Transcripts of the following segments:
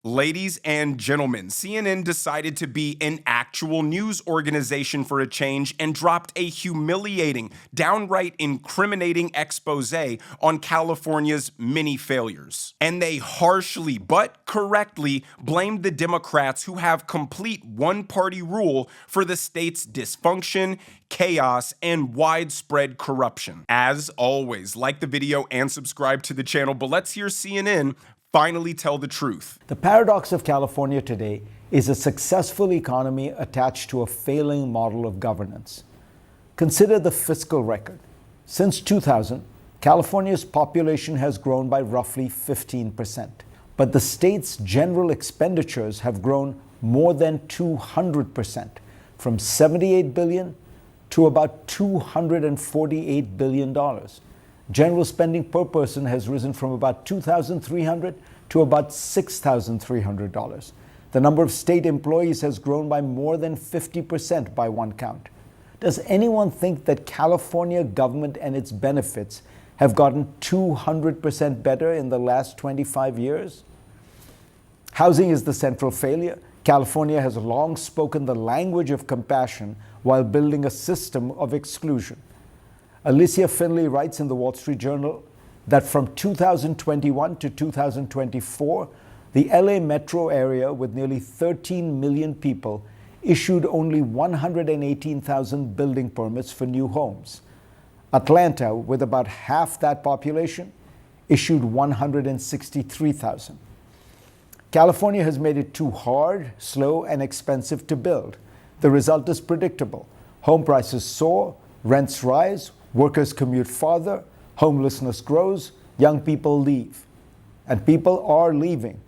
Ladies and gentlemen, CNN decided to be an actual news organization for a change and dropped a humiliating, downright incriminating expose on California's many failures. And they harshly but correctly blamed the Democrats who have complete one-party rule for the state's dysfunction, chaos, and widespread corruption. As always, like the video and subscribe to the channel, but let's hear CNN finally tell the truth. The paradox of California today is a successful economy attached to a failing model of governance. Consider the fiscal record. Since 2000, California's population has grown by roughly 15%. But the state's general expenditures have grown more than 200%, from $78 billion to about $248 billion. General spending per person has risen from about $2,300 to about $6,300. The number of state employees has grown by more than 50% by one count. Does anyone think that California government and its benefits have gotten 200% better in the last 25 years? Housing is the central failure. California has long spoken the language of compassion while building a system of exclusion. Alicia Finley writes in the Wall Street Journal that from 2021 to 2024, the LA metro area, with nearly 13 million people, issued only 118,000 building permits for new homes. Atlanta, with about half that population, issued 163,000. California has made it too hard, slow, and expensive to build. The result is predictable. Home prices soar, rents rise, workers commute farther, homelessness grows, young people leave. And people are leaving.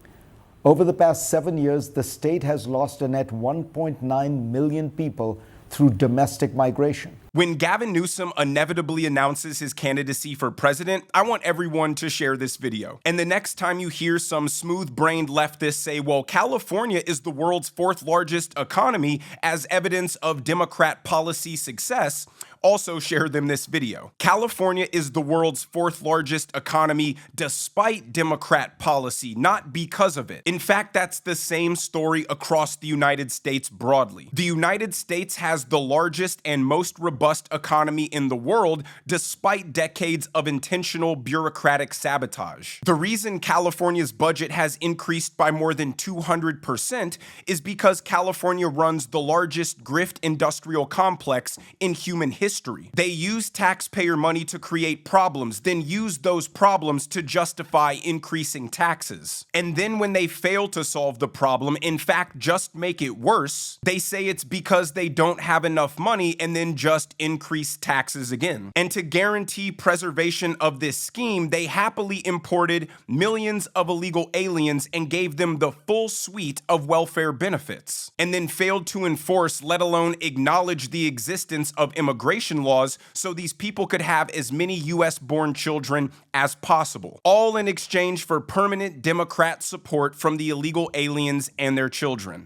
Over the past 7 years, the state has lost a net 1.9 million people through domestic migration. When Gavin Newsom inevitably announces his candidacy for president, I want everyone to share this video. And the next time you hear some smooth-brained leftist say, well, California is the world's fourth largest economy as evidence of Democrat policy success, also share them this video. California is the world's fourth largest economy despite Democrat policy, not because of it. In fact, that's the same story across the United States broadly. The United States has the largest and most robust economy in the world despite decades of intentional bureaucratic sabotage. The reason California's budget has increased by more than 200% is because California runs the largest grift industrial complex in human history. They use taxpayer money to create problems, then use those problems to justify increasing taxes. And then when they fail to solve the problem, in fact, just make it worse, they say it's because they don't have enough money and then just increase taxes again. And to guarantee preservation of this scheme, they happily imported millions of illegal aliens and gave them the full suite of welfare benefits, and then failed to enforce, let alone acknowledge the existence of immigration laws so these people could have as many US-born children as possible, all in exchange for permanent Democrat support from the illegal aliens and their children.